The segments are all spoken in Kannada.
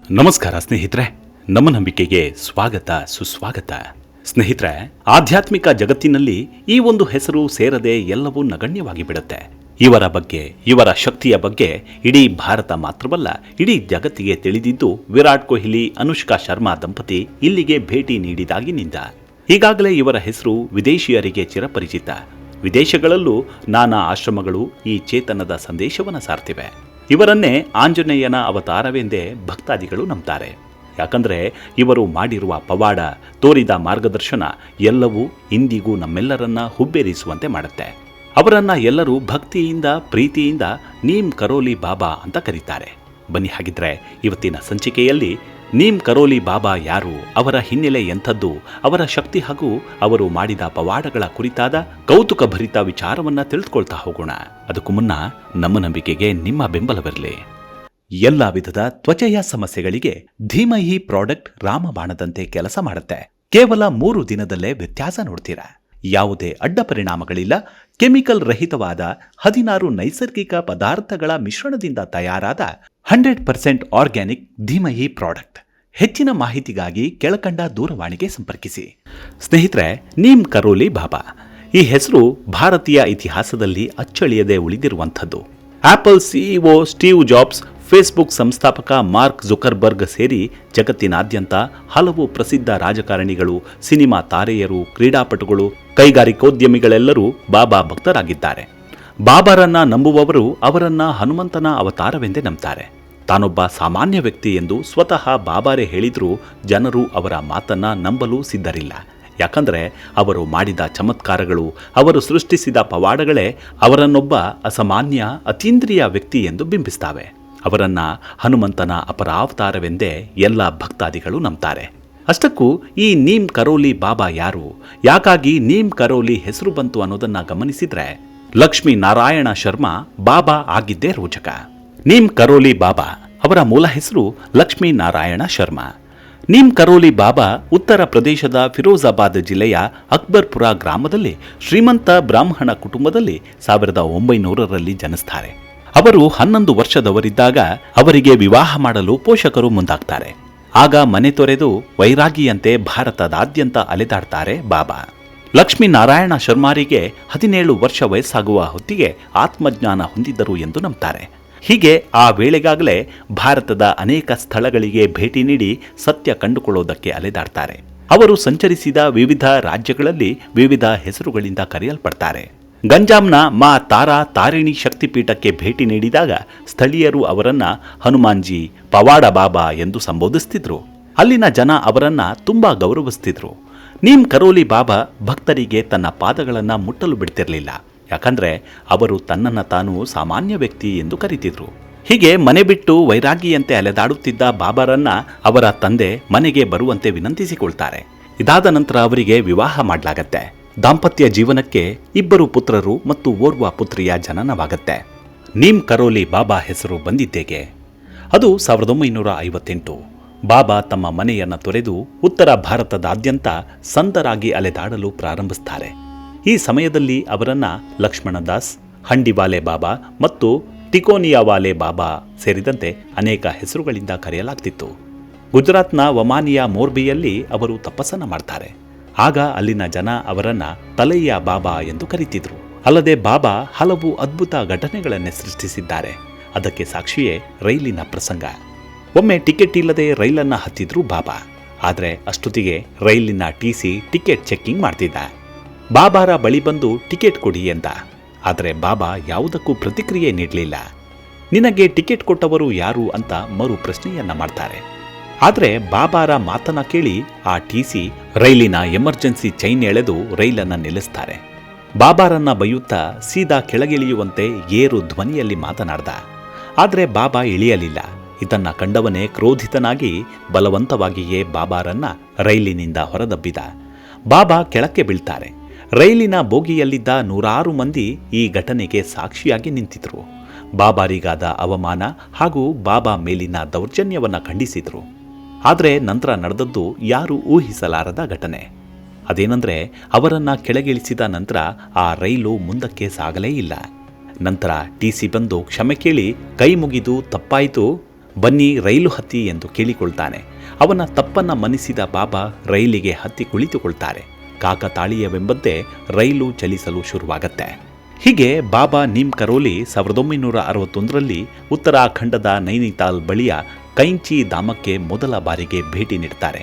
ನಮಸ್ಕಾರ ಸ್ನೇಹಿತರೆ, ನಮ್ಮ ನಂಬಿಕೆಗೆ ಸ್ವಾಗತ ಸುಸ್ವಾಗತ. ಸ್ನೇಹಿತರೆ, ಆಧ್ಯಾತ್ಮಿಕ ಜಗತ್ತಿನಲ್ಲಿ ಈ ಒಂದು ಹೆಸರು ಸೇರದೆ ಎಲ್ಲವೂ ನಗಣ್ಯವಾಗಿ ಬಿಡುತ್ತೆ. ಇವರ ಬಗ್ಗೆ, ಇವರ ಶಕ್ತಿಯ ಬಗ್ಗೆ ಇಡೀ ಭಾರತ ಮಾತ್ರವಲ್ಲ, ಇಡೀ ಜಗತ್ತಿಗೆ ತಿಳಿದಿದ್ದು ವಿರಾಟ್ ಕೊಹ್ಲಿ, ಅನುಷ್ಕಾ ಶರ್ಮಾ ದಂಪತಿ ಇಲ್ಲಿಗೆ ಭೇಟಿ ನೀಡಿದಾಗಿನಿಂದ. ಈಗಾಗಲೇ ಇವರ ಹೆಸರು ವಿದೇಶಿಯರಿಗೆ ಚಿರಪರಿಚಿತ. ವಿದೇಶಗಳಲ್ಲೂ ನಾನಾ ಆಶ್ರಮಗಳು ಈ ಚೇತನದ ಸಂದೇಶವನ್ನು ಸಾರ್ತಿವೆ. ಇವರನ್ನೇ ಆಂಜನೇಯನ ಅವತಾರವೆಂದೇ ಭಕ್ತಾದಿಗಳು ನಂಬ್ತಾರೆ. ಯಾಕಂದ್ರೆ ಇವರು ಮಾಡಿರುವ ಪವಾಡ, ತೋರಿದ ಮಾರ್ಗದರ್ಶನ ಎಲ್ಲವೂ ಇಂದಿಗೂ ನಮ್ಮೆಲ್ಲರನ್ನ ಹುಬ್ಬೇರಿಸುವಂತೆ ಮಾಡುತ್ತೆ. ಅವರನ್ನ ಎಲ್ಲರೂ ಭಕ್ತಿಯಿಂದ, ಪ್ರೀತಿಯಿಂದ ನೀಮ್ ಕರೋಲಿ ಬಾಬಾ ಅಂತ ಕರೀತಾರೆ. ಬನ್ನಿ ಹಾಗಿದ್ರೆ ಇವತ್ತಿನ ಸಂಚಿಕೆಯಲ್ಲಿ ನೀಮ್ ಕರೋಲಿ ಬಾಬಾ ಯಾರು, ಅವರ ಹಿನ್ನೆಲೆ ಎಂಥದ್ದು, ಅವರ ಶಕ್ತಿ ಹಾಗೂ ಅವರು ಮಾಡಿದ ಪವಾಡಗಳ ಕುರಿತಾದ ಕೌತುಕ ಭರಿತ ವಿಚಾರವನ್ನ ತಿಳಿದುಕೊಳ್ತಾ ಹೋಗೋಣ. ಅದಕ್ಕೂ ಮುನ್ನ ನಮ್ಮ ನಂಬಿಕೆಗೆ ನಿಮ್ಮ ಬೆಂಬಲವಿರಲಿ. ಎಲ್ಲ ವಿಧದ ತ್ವಚೆಯ ಸಮಸ್ಯೆಗಳಿಗೆ ಧೀಮಹಿ ಪ್ರಾಡಕ್ಟ್ ರಾಮಬಾಣದಂತೆ ಕೆಲಸ ಮಾಡುತ್ತೆ. ಕೇವಲ 3 ದಿನದಲ್ಲೇ ವ್ಯತ್ಯಾಸ ನೋಡ್ತೀರಾ. ಯಾವುದೇ ಅಡ್ಡ ಪರಿಣಾಮಗಳಿಲ್ಲ. ಕೆಮಿಕಲ್ ರಹಿತವಾದ 16 ನೈಸರ್ಗಿಕ ಪದಾರ್ಥಗಳ ಮಿಶ್ರಣದಿಂದ ತಯಾರಾದ 100% ಆರ್ಗ್ಯಾನಿಕ್ ಧೀಮಹಿ ಪ್ರಾಡಕ್ಟ್. ಹೆಚ್ಚಿನ ಮಾಹಿತಿಗಾಗಿ ಕೆಳಕಂಡ ದೂರವಾಣಿಗೆ ಸಂಪರ್ಕಿಸಿ. ಸ್ನೇಹಿತರೆ, ನೀಮ್ ಕರೋಲಿ ಬಾಬಾ ಈ ಹೆಸರು ಭಾರತೀಯ ಇತಿಹಾಸದಲ್ಲಿ ಅಚ್ಚಳಿಯದೆ ಉಳಿದಿರುವಂಥದ್ದು. Apple CEO Steve Jobs, Facebook ಸಂಸ್ಥಾಪಕ ಮಾರ್ಕ್ ಜುಕರ್ಬರ್ಗ್ ಸೇರಿ ಜಗತ್ತಿನಾದ್ಯಂತ ಹಲವು ಪ್ರಸಿದ್ಧ ರಾಜಕಾರಣಿಗಳು, ಸಿನಿಮಾ ತಾರೆಯರು, ಕ್ರೀಡಾಪಟುಗಳು, ಕೈಗಾರಿಕೋದ್ಯಮಿಗಳೆಲ್ಲರೂ ಬಾಬಾ ಭಕ್ತರಾಗಿದ್ದಾರೆ. ಬಾಬಾರನ್ನ ನಂಬುವವರು ಅವರನ್ನ ಹನುಮಂತನ ಅವತಾರವೆಂದೇ ನಂಬ್ತಾರೆ. ತಾನೊಬ್ಬ ಸಾಮಾನ್ಯ ವ್ಯಕ್ತಿ ಎಂದು ಸ್ವತಃ ಬಾಬಾರೇ ಹೇಳಿದ್ರೂ ಜನರು ಅವರ ಮಾತನ್ನ ನಂಬಲು ಸಿದ್ಧರಿಲ್ಲ. ಯಾಕಂದ್ರೆ ಅವರು ಮಾಡಿದ ಚಮತ್ಕಾರಗಳು, ಅವರು ಸೃಷ್ಟಿಸಿದ ಪವಾಡಗಳೇ ಅವರನ್ನೊಬ್ಬ ಅಸಾಮಾನ್ಯ, ಅತೀಂದ್ರಿಯ ವ್ಯಕ್ತಿ ಎಂದು ಬಿಂಬಿಸ್ತಾವೆ. ಅವರನ್ನ ಹನುಮಂತನ ಅಪರಾವತಾರವೆಂದೇ ಎಲ್ಲ ಭಕ್ತಾದಿಗಳು ನಂಬ್ತಾರೆ. ಅಷ್ಟಕ್ಕೂ ಈ ನೀಮ್ ಕರೋಲಿ ಬಾಬಾ ಯಾರು, ಯಾಕಾಗಿ ನೀಮ್ ಕರೋಲಿ ಹೆಸರು ಬಂತು ಅನ್ನೋದನ್ನ ಗಮನಿಸಿದ್ರೆ ಲಕ್ಷ್ಮೀ ನಾರಾಯಣ ಶರ್ಮಾ ಬಾಬಾ ಆಗಿದ್ದೇ ರೋಚಕ. ನೀಮ್ ಕರೋಲಿ ಬಾಬಾ ಅವರ ಮೂಲ ಹೆಸರು ಲಕ್ಷ್ಮೀ ನಾರಾಯಣ ಶರ್ಮಾ. ನೀಮ್ ಕರೋಲಿ ಬಾಬಾ ಉತ್ತರ ಪ್ರದೇಶದ ಫಿರೋಜಾಬಾದ್ ಜಿಲ್ಲೆಯ ಅಕ್ಬರ್ಪುರ ಗ್ರಾಮದಲ್ಲಿ ಶ್ರೀಮಂತ ಬ್ರಾಹ್ಮಣ ಕುಟುಂಬದಲ್ಲಿ 1900ರಲ್ಲಿ ಜನಿಸ್ತಾರೆ. ಅವರು 11 ವರ್ಷದವರಿದ್ದಾಗ ಅವರಿಗೆ ವಿವಾಹ ಮಾಡಲು ಪೋಷಕರು ಮುಂದಾಗ್ತಾರೆ. ಆಗ ಮನೆ ತೊರೆದು ವೈರಾಗಿಯಂತೆ ಭಾರತದಾದ್ಯಂತ ಅಲೆದಾಡ್ತಾರೆ ಬಾಬಾ. ಲಕ್ಷ್ಮೀ ನಾರಾಯಣ ಶರ್ಮಾರಿಗೆ 17 ವರ್ಷ ವಯಸ್ಸಾಗುವ ಹೊತ್ತಿಗೆ ಆತ್ಮಜ್ಞಾನ ಹೊಂದಿದ್ದರು ಎಂದು ನಂಬ್ತಾರೆ. ಹೀಗೆ ಆ ವೇಳೆಗಾಗಲೇ ಭಾರತದ ಅನೇಕ ಸ್ಥಳಗಳಿಗೆ ಭೇಟಿ ನೀಡಿ ಸತ್ಯ ಕಂಡುಕೊಳ್ಳೋದಕ್ಕೆ ಅಲೆದಾಡ್ತಾರೆ. ಅವರು ಸಂಚರಿಸಿದ ವಿವಿಧ ರಾಜ್ಯಗಳಲ್ಲಿ ವಿವಿಧ ಹೆಸರುಗಳಿಂದ ಕರೆಯಲ್ಪಡ್ತಾರೆ. ಗಂಜಾಂನ ಮಾ ತಾರಾ ತಾರಿಣಿ ಶಕ್ತಿಪೀಠಕ್ಕೆ ಭೇಟಿ ನೀಡಿದಾಗ ಸ್ಥಳೀಯರು ಅವರನ್ನ ಹನುಮಾನ್ಜಿ, ಪವಾಡ ಬಾಬಾ ಎಂದು ಸಂಬೋಧಿಸ್ತಿದ್ರು. ಅಲ್ಲಿನ ಜನ ಅವರನ್ನ ತುಂಬಾ ಗೌರವಿಸ್ತಿದ್ರು. ನೀಮ್ ಕರೋಲಿ ಬಾಬಾ ಭಕ್ತರಿಗೆ ತನ್ನ ಪಾದಗಳನ್ನ ಮುಟ್ಟಲು ಬಿಡ್ತಿರ್ಲಿಲ್ಲ. ಯಾಕಂದ್ರೆ ಅವರು ತನ್ನನ್ನ ತಾನು ಸಾಮಾನ್ಯ ವ್ಯಕ್ತಿ ಎಂದು ಕರೀತಿದ್ರು. ಹೀಗೆ ಮನೆ ಬಿಟ್ಟು ವೈರಾಗಿಯಂತೆ ಅಲೆದಾಡುತ್ತಿದ್ದ ಬಾಬಾರನ್ನ ಅವರ ತಂದೆ ಮನೆಗೆ ಬರುವಂತೆ ವಿನಂತಿಸಿಕೊಳ್ತಾರೆ. ಇದಾದ ನಂತರ ಅವರಿಗೆ ವಿವಾಹ ಮಾಡಲಾಗತ್ತೆ. ದಾಂಪತ್ಯ ಜೀವನಕ್ಕೆ 2 ಪುತ್ರರು ಮತ್ತು ಓರ್ವ ಪುತ್ರಿಯ ಜನನವಾಗತ್ತೆ. ನೀಮ್ ಕರೋಲಿ ಬಾಬಾ ಹೆಸರು ಬಂದಿದ್ದೇಗೆ? ಅದು 1958. ಬಾಬಾ ತಮ್ಮ ಮನೆಯನ್ನು ತೊರೆದು ಉತ್ತರ ಭಾರತದಾದ್ಯಂತ ಸಂತರಾಗಿ ಅಲೆದಾಡಲು ಪ್ರಾರಂಭಿಸ್ತಾರೆ. ಈ ಸಮಯದಲ್ಲಿ ಅವರನ್ನ ಲಕ್ಷ್ಮಣದಾಸ್, ಹಂಡಿವಾಲೆ ಬಾಬಾ ಮತ್ತು ಟಿಕೋನಿಯಾವಾಲೆ ಬಾಬಾ ಸೇರಿದಂತೆ ಅನೇಕ ಹೆಸರುಗಳಿಂದ ಕರೆಯಲಾಗ್ತಿತ್ತು. ಗುಜರಾತ್ನ ವಮಾನಿಯ ಮೋರ್ಬಿಯಲ್ಲಿ ಅವರು ತಪಸ್ಸನ್ನ ಮಾಡ್ತಾರೆ. ಆಗ ಅಲ್ಲಿನ ಜನ ಅವರನ್ನ ತಲೈಯ ಬಾಬಾ ಎಂದು ಕರೀತಿದ್ರು. ಅಲ್ಲದೆ ಬಾಬಾ ಹಲವು ಅದ್ಭುತ ಘಟನೆಗಳನ್ನೇ ಸೃಷ್ಟಿಸಿದ್ದಾರೆ. ಅದಕ್ಕೆ ಸಾಕ್ಷಿಯೇ ರೈಲಿನ ಪ್ರಸಂಗ. ಒಮ್ಮೆ ಟಿಕೆಟ್ ಇಲ್ಲದೆ ರೈಲನ್ನ ಹತ್ತಿದ್ರು ಬಾಬಾ. ಆದರೆ ಅಷ್ಟೊತ್ತಿಗೆ ರೈಲಿನ ಟಿಸಿ ಟಿಕೆಟ್ ಚೆಕ್ಕಿಂಗ್ ಮಾಡ್ತಿದ್ದ. ಬಾಬಾರ ಬಳಿ ಬಂದು ಟಿಕೆಟ್ ಕೊಡಿ ಎಂದ. ಆದರೆ ಬಾಬಾ ಯಾವುದಕ್ಕೂ ಪ್ರತಿಕ್ರಿಯೆ ನೀಡಲಿಲ್ಲ. ನಿನಗೆ ಟಿಕೆಟ್ ಕೊಟ್ಟವರು ಯಾರು ಅಂತ ಮರು ಪ್ರಶ್ನೆಯನ್ನ ಮಾಡ್ತಾರೆ. ಆದರೆ ಬಾಬಾರ ಮಾತನ್ನ ಕೇಳಿ ಆ ಟಿಸಿ ರೈಲಿನ ಎಮರ್ಜೆನ್ಸಿ ಚೈನ್ ಎಳೆದು ರೈಲನ್ನ ನಿಲ್ಲಿಸ್ತಾರೆ. ಬಾಬಾರನ್ನ ಬೈಯುತ್ತಾ ಸೀದಾ ಕೆಳಗಿಳಿಯುವಂತೆ ಏರು ಧ್ವನಿಯಲ್ಲಿ ಮಾತನಾಡ್ದ. ಆದರೆ ಬಾಬಾ ಇಳಿಯಲಿಲ್ಲ. ಇದನ್ನ ಕಂಡವನೇ ಕ್ರೋಧಿತನಾಗಿ ಬಲವಂತವಾಗಿಯೇ ಬಾಬಾರನ್ನ ರೈಲಿನಿಂದ ಹೊರದಬ್ಬಿದ. ಬಾಬಾ ಕೆಳಕ್ಕೆ ಬೀಳ್ತಾರೆ. ರೈಲಿನ ಬೋಗಿಯಲ್ಲಿದ್ದ 100 ಮಂದಿ ಈ ಘಟನೆಗೆ ಸಾಕ್ಷಿಯಾಗಿ ನಿಂತಿದ್ರು. ಬಾಬಾರಿಗಾದ ಅವಮಾನ ಹಾಗೂ ಬಾಬಾ ಮೇಲಿನ ದೌರ್ಜನ್ಯವನ್ನ ಖಂಡಿಸಿದ್ರು. ಆದರೆ ನಂತರ ನಡೆದದ್ದು ಯಾರೂ ಊಹಿಸಲಾರದ ಘಟನೆ. ಅದೇನೆಂದರೆ, ಅವರನ್ನ ಕೆಳಗಿಳಿಸಿದ ನಂತರ ಆ ರೈಲು ಮುಂದಕ್ಕೆ ಸಾಗಲೇ ಇಲ್ಲ. ನಂತರ ಟಿಸಿ ಬಂದು ಕ್ಷಮೆ ಕೇಳಿ ಕೈ ಮುಗಿದು ತಪ್ಪಾಯಿತು, ಬನ್ನಿ ರೈಲು ಹತ್ತಿ ಎಂದು ಕೇಳಿಕೊಳ್ತಾನೆ. ಅವನ ತಪ್ಪನ್ನ ಮನ್ನಿಸಿದ ಬಾಬಾ ರೈಲಿಗೆ ಹತ್ತಿ ಕುಳಿತುಕೊಳ್ತಾರೆ. ಕಾಕತಾಳೀಯವೆಂಬಂತೆ ರೈಲು ಚಲಿಸಲು ಶುರುವಾಗತ್ತೆ. ಹೀಗೆ ಬಾಬಾ ನೀಮ್ ಕರೋಲಿ 1961ರಲ್ಲಿ ಉತ್ತರಾಖಂಡದ ನೈನಿತಾಲ್ ಬಳಿಯ ಕೈಂಚಿ ಧಾಮಕ್ಕೆ ಮೊದಲ ಬಾರಿಗೆ ಭೇಟಿ ನೀಡ್ತಾರೆ.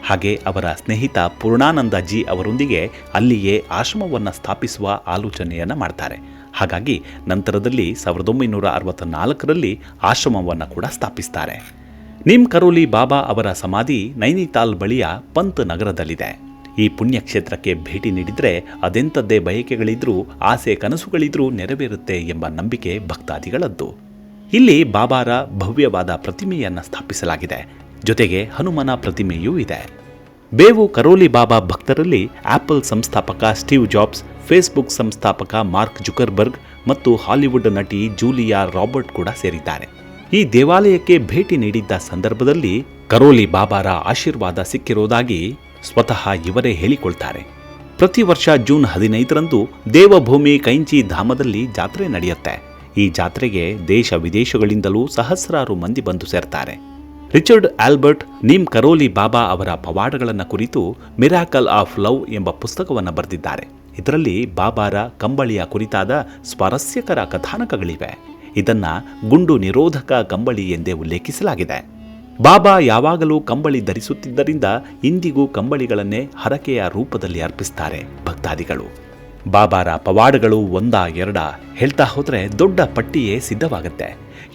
ಹಾಗೆ ಅವರ ಸ್ನೇಹಿತ ಪೂರ್ಣಾನಂದಜಿ ಅವರೊಂದಿಗೆ ಅಲ್ಲಿಯೇ ಆಶ್ರಮವನ್ನು ಸ್ಥಾಪಿಸುವ ಆಲೋಚನೆಯನ್ನು ಮಾಡ್ತಾರೆ. ಹಾಗಾಗಿ ನಂತರದಲ್ಲಿ 1964ರಲ್ಲಿ ಆಶ್ರಮವನ್ನು ಕೂಡ ಸ್ಥಾಪಿಸ್ತಾರೆ. ನೀಮ್ ಕರೋಲಿ ಬಾಬಾ ಅವರ ಸಮಾಧಿ ನೈನಿತಾಲ್ ಬಳಿಯ ಪಂತ್ ನಗರದಲ್ಲಿದೆ. ಈ ಪುಣ್ಯಕ್ಷೇತ್ರಕ್ಕೆ ಭೇಟಿ ನೀಡಿದರೆ ಅದೆಂಥದ್ದೇ ಬಯಕೆಗಳಿದ್ರೂ ಆಸೆ ಕನಸುಗಳಿದ್ರೂ ನೆರವೇರುತ್ತೆ ಎಂಬ ನಂಬಿಕೆ ಭಕ್ತಾದಿಗಳದ್ದು. ಇಲ್ಲಿ ಬಾಬಾರ ಭವ್ಯವಾದ ಪ್ರತಿಮೆಯನ್ನು ಸ್ಥಾಪಿಸಲಾಗಿದೆ. ಜೊತೆಗೆ ಹನುಮನ ಪ್ರತಿಮೆಯೂ ಇದೆ. ಬೇವು ಕರೋಲಿ ಬಾಬಾ ಭಕ್ತರಲ್ಲಿ ಆಪಲ್ ಸಂಸ್ಥಾಪಕ ಸ್ಟೀವ್ ಜಾಬ್ಸ್, ಫೇಸ್ಬುಕ್ ಸಂಸ್ಥಾಪಕ ಮಾರ್ಕ್ ಜುಕರ್ಬರ್ಗ್ ಮತ್ತು ಹಾಲಿವುಡ್ ನಟಿ ಜೂಲಿಯಾ ರಾಬರ್ಟ್ ಕೂಡ ಸೇರಿದ್ದಾರೆ. ಈ ದೇವಾಲಯಕ್ಕೆ ಭೇಟಿ ನೀಡಿದ್ದ ಸಂದರ್ಭದಲ್ಲಿ ಕರೋಲಿ ಬಾಬಾರ ಆಶೀರ್ವಾದ ಸಿಕ್ಕಿರೋದಾಗಿ ಸ್ವತಃ ಇವರೇ ಹೇಳಿಕೊಳ್ತಾರೆ. ಪ್ರತಿ ವರ್ಷ ಜೂನ್ 15ರಂದು ದೇವಭೂಮಿ ಕೈಂಚಿ ಧಾಮದಲ್ಲಿ ಜಾತ್ರೆ ನಡೆಯುತ್ತೆ. ಈ ಜಾತ್ರೆಗೆ ದೇಶ ವಿದೇಶಗಳಿಂದಲೂ ಸಹಸ್ರಾರು ಮಂದಿ ಬಂದು ಸೇರ್ತಾರೆ. ರಿಚರ್ಡ್ ಆಲ್ಬರ್ಟ್ ನೀಮ್ ಕರೋಲಿ ಬಾಬಾ ಅವರ ಪವಾಡಗಳನ್ನು ಕುರಿತು ಮಿರಾಕಲ್ ಆಫ್ ಲವ್ ಎಂಬ ಪುಸ್ತಕವನ್ನು ಬರೆದಿದ್ದಾರೆ. ಇದರಲ್ಲಿ ಬಾಬಾರ ಕಂಬಳಿಯ ಕುರಿತಾದ ಸ್ವಾರಸ್ಯಕರ ಕಥಾನಕಗಳಿವೆ. ಇದನ್ನ ಗುಂಡು ನಿರೋಧಕ ಕಂಬಳಿ ಎಂದೇ ಉಲ್ಲೇಖಿಸಲಾಗಿದೆ. ಬಾಬಾ ಯಾವಾಗಲೂ ಕಂಬಳಿ ಧರಿಸುತ್ತಿದ್ದರಿಂದ ಇಂದಿಗೂ ಕಂಬಳಿಗಳನ್ನೇ ಹರಕೆಯ ರೂಪದಲ್ಲಿ ಅರ್ಪಿಸ್ತಾರೆ ಭಕ್ತಾದಿಗಳು. ಬಾಬಾರ ಪವಾಡಗಳು ಒಂದಾ ಎರಡ ಹೇಳ್ತಾ ಹೋದರೆ ದೊಡ್ಡ ಪಟ್ಟಿಯೇ ಸಿದ್ಧವಾಗುತ್ತೆ.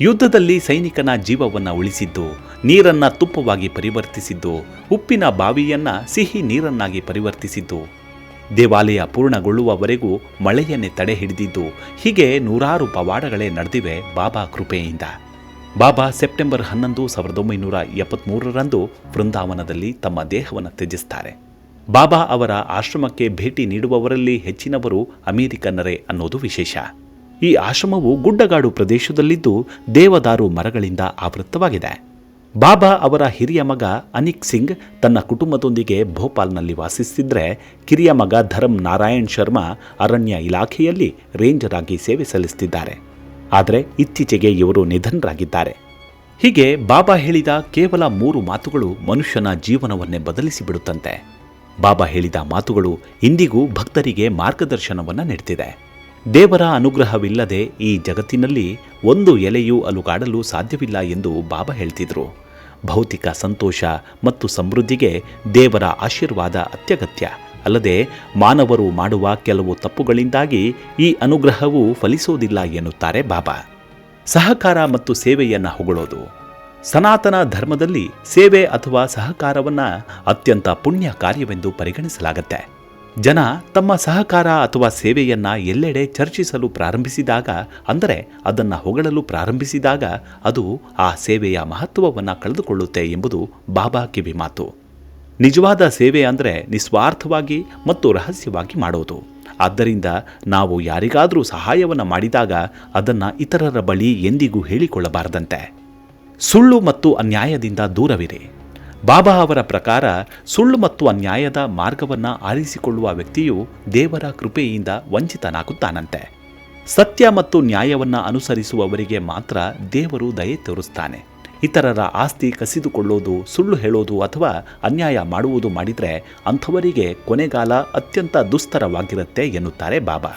ಯುದ್ಧದಲ್ಲಿ ಸೈನಿಕನ ಜೀವವನ್ನು ಉಳಿಸಿದ್ದು, ನೀರನ್ನ ತುಪ್ಪವಾಗಿ ಪರಿವರ್ತಿಸಿದ್ದು, ಉಪ್ಪಿನ ಬಾವಿಯನ್ನ ಸಿಹಿ ನೀರನ್ನಾಗಿ ಪರಿವರ್ತಿಸಿದ್ದು, ದೇವಾಲಯ ಪೂರ್ಣಗೊಳ್ಳುವವರೆಗೂ ಮಳೆಯನ್ನೇ ತಡೆ ಹಿಡಿದಿದ್ದು, ಹೀಗೆ ನೂರಾರು ಪವಾಡಗಳೇ ನಡೆದಿವೆ ಬಾಬಾ ಕೃಪೆಯಿಂದ. ಬಾಬಾ ಸೆಪ್ಟೆಂಬರ್ 11, 1973ರಂದು ವೃಂದಾವನದಲ್ಲಿ ತಮ್ಮ ದೇಹವನ್ನು ತ್ಯಜಿಸ್ತಾರೆ. ಬಾಬಾ ಅವರ ಆಶ್ರಮಕ್ಕೆ ಭೇಟಿ ನೀಡುವವರಲ್ಲಿ ಹೆಚ್ಚಿನವರು ಅಮೆರಿಕನ್ನರೇ ಅನ್ನೋದು ವಿಶೇಷ. ಈ ಆಶ್ರಮವು ಗುಡ್ಡಗಾಡು ಪ್ರದೇಶದಲ್ಲಿದ್ದು ದೇವದಾರು ಮರಗಳಿಂದ ಆವೃತ್ತವಾಗಿದೆ. ಬಾಬಾ ಅವರ ಹಿರಿಯ ಮಗ ಅನಿಕ್ ಸಿಂಗ್ ತನ್ನ ಕುಟುಂಬದೊಂದಿಗೆ ಭೋಪಾಲ್ನಲ್ಲಿ ವಾಸಿಸುತ್ತಿದ್ದರೆ, ಕಿರಿಯ ಮಗ ಧರ್ಮ್ ನಾರಾಯಣ್ ಶರ್ಮಾ ಅರಣ್ಯ ಇಲಾಖೆಯಲ್ಲಿ ರೇಂಜರ್ ಆಗಿ ಸೇವೆ ಸಲ್ಲಿಸುತ್ತಿದ್ದಾರೆ. ಆದರೆ ಇತ್ತೀಚೆಗೆ ಇವರು ನಿಧನರಾಗಿದ್ದಾರೆ. ಹೀಗೆ ಬಾಬಾ ಹೇಳಿದ ಕೇವಲ 3 ಮಾತುಗಳು ಮನುಷ್ಯನ ಜೀವನವನ್ನೇ ಬದಲಿಸಿಬಿಡುತ್ತಂತೆ. ಬಾಬಾ ಹೇಳಿದ ಮಾತುಗಳು ಇಂದಿಗೂ ಭಕ್ತರಿಗೆ ಮಾರ್ಗದರ್ಶನವನ್ನು ನೀಡ್ತಿದೆ. ದೇವರ ಅನುಗ್ರಹವಿಲ್ಲದೆ ಈ ಜಗತ್ತಿನಲ್ಲಿ ಒಂದು ಎಲೆಯೂ ಅಲುಗಾಡಲು ಸಾಧ್ಯವಿಲ್ಲ ಎಂದು ಬಾಬಾ ಹೇಳ್ತಿದ್ರು. ಭೌತಿಕ ಸಂತೋಷ ಮತ್ತು ಸಮೃದ್ಧಿಗೆ ದೇವರ ಆಶೀರ್ವಾದ ಅತ್ಯಗತ್ಯ. ಅಲ್ಲದೆ ಮಾನವರು ಮಾಡುವ ಕೆಲವು ತಪ್ಪುಗಳಿಂದಾಗಿ ಈ ಅನುಗ್ರಹವು ಫಲಿಸೋದಿಲ್ಲ ಎನ್ನುತ್ತಾರೆ ಬಾಬಾ. ಸಹಕಾರ ಮತ್ತು ಸೇವೆಯನ್ನು ಹೊಗಳೋದು. ಸನಾತನ ಧರ್ಮದಲ್ಲಿ ಸೇವೆ ಅಥವಾ ಸಹಕಾರವನ್ನು ಅತ್ಯಂತ ಪುಣ್ಯ ಕಾರ್ಯವೆಂದು ಪರಿಗಣಿಸಲಾಗುತ್ತೆ. ಜನ ತಮ್ಮ ಸಹಕಾರ ಅಥವಾ ಸೇವೆಯನ್ನು ಎಲ್ಲೆಡೆ ಚರ್ಚಿಸಲು ಪ್ರಾರಂಭಿಸಿದಾಗ, ಅಂದರೆ ಅದನ್ನು ಹೊಗಳಲು ಪ್ರಾರಂಭಿಸಿದಾಗ, ಅದು ಆ ಸೇವೆಯ ಮಹತ್ವವನ್ನು ಕಳೆದುಕೊಳ್ಳುತ್ತೆ ಎಂಬುದು ಬಾಬಾ ಕಿವಿಮಾತು. ನಿಜವಾದ ಸೇವೆ ಅಂದರೆ ನಿಸ್ವಾರ್ಥವಾಗಿ ಮತ್ತು ರಹಸ್ಯವಾಗಿ ಮಾಡೋದು. ಆದ್ದರಿಂದ ನಾವು ಯಾರಿಗಾದರೂ ಸಹಾಯವನ್ನು ಮಾಡಿದಾಗ ಅದನ್ನು ಇತರರ ಬಳಿ ಎಂದಿಗೂ ಹೇಳಿಕೊಳ್ಳಬಾರದಂತೆ. ಸುಳ್ಳು ಮತ್ತು ಅನ್ಯಾಯದಿಂದ ದೂರವಿರಿ. ಬಾಬಾ ಅವರ ಪ್ರಕಾರ ಸುಳ್ಳು ಮತ್ತು ಅನ್ಯಾಯದ ಮಾರ್ಗವನ್ನು ಆರಿಸಿಕೊಳ್ಳುವ ವ್ಯಕ್ತಿಯು ದೇವರ ಕೃಪೆಯಿಂದ ವಂಚಿತನಾಗುತ್ತಾನಂತೆ. ಸತ್ಯ ಮತ್ತು ನ್ಯಾಯವನ್ನು ಅನುಸರಿಸುವವರಿಗೆ ಮಾತ್ರ ದೇವರು ದಯೆ ತೋರಿಸ್ತಾನೆ. ಇತರರ ಆಸ್ತಿ ಕಸಿದುಕೊಳ್ಳೋದು, ಸುಳ್ಳು ಹೇಳೋದು ಅಥವಾ ಅನ್ಯಾಯ ಮಾಡುವುದು ಮಾಡಿದರೆ ಅಂಥವರಿಗೆ ಕೊನೆಗಾಲ ಅತ್ಯಂತ ದುಸ್ತರವಾಗಿರುತ್ತೆ ಎನ್ನುತ್ತಾರೆ ಬಾಬಾ.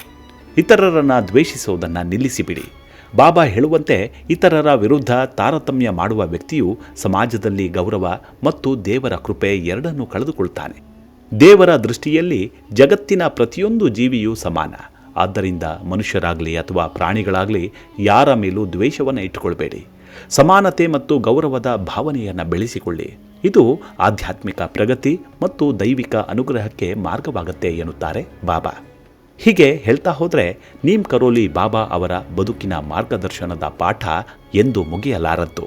ಇತರರನ್ನು ದ್ವೇಷಿಸೋದನ್ನು ನಿಲ್ಲಿಸಿಬಿಡಿ. ಬಾಬಾ ಹೇಳುವಂತೆ ಇತರರ ವಿರುದ್ಧ ತಾರತಮ್ಯ ಮಾಡುವ ವ್ಯಕ್ತಿಯು ಸಮಾಜದಲ್ಲಿ ಗೌರವ ಮತ್ತು ದೇವರ ಕೃಪೆ ಎರಡನ್ನೂ ಕಳೆದುಕೊಳ್ತಾನೆ. ದೇವರ ದೃಷ್ಟಿಯಲ್ಲಿ ಜಗತ್ತಿನ ಪ್ರತಿಯೊಂದು ಜೀವಿಯೂ ಸಮಾನ. ಆದ್ದರಿಂದ ಮನುಷ್ಯರಾಗಲಿ ಅಥವಾ ಪ್ರಾಣಿಗಳಾಗಲಿ ಯಾರ ಮೇಲೂ ದ್ವೇಷವನ್ನು ಇಟ್ಟುಕೊಳ್ಬೇಡಿ. ಸಮಾನತೆ ಮತ್ತು ಗೌರವದ ಭಾವನೆಯನ್ನು ಬೆಳೆಸಿಕೊಳ್ಳಿ. ಇದು ಆಧ್ಯಾತ್ಮಿಕ ಪ್ರಗತಿ ಮತ್ತು ದೈವಿಕ ಅನುಗ್ರಹಕ್ಕೆ ಮಾರ್ಗವಾಗುತ್ತೆ ಎನ್ನುತ್ತಾರೆ ಬಾಬಾ. ಹೀಗೆ ಹೇಳ್ತಾ ಹೋದರೆ ನೀಮ್ ಕರೋಲಿ ಬಾಬಾ ಅವರ ಬದುಕಿನ ಮಾರ್ಗದರ್ಶನದ ಪಾಠ ಎಂದು ಮುಗಿಯಲಾರದ್ದು.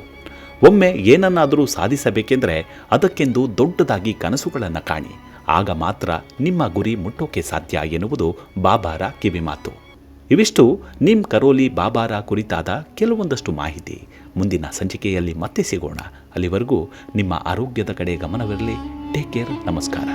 ಒಮ್ಮೆ ಏನನ್ನಾದರೂ ಸಾಧಿಸಬೇಕೆಂದರೆ ಅದಕ್ಕೆಂದು ದೊಡ್ಡದಾಗಿ ಕನಸುಗಳನ್ನು ಕಾಣಿ. ಆಗ ಮಾತ್ರ ನಿಮ್ಮ ಗುರಿ ಮುಟ್ಟೋಕೆ ಸಾಧ್ಯ ಎನ್ನುವುದು ಬಾಬಾರ ಕಿವಿಮಾತು. ಇವಿಷ್ಟು ನೀಮ್ ಕರೋಲಿ ಬಾಬಾರ ಕುರಿತಾದ ಕೆಲವೊಂದಷ್ಟು ಮಾಹಿತಿ. ಮುಂದಿನ ಸಂಚಿಕೆಯಲ್ಲಿ ಮತ್ತೆ ಸಿಗೋಣ. ಅಲ್ಲಿವರೆಗೂ ನಿಮ್ಮ ಆರೋಗ್ಯದ ಕಡೆ ಗಮನವಿರಲಿ. Take care. ನಮಸ್ಕಾರ.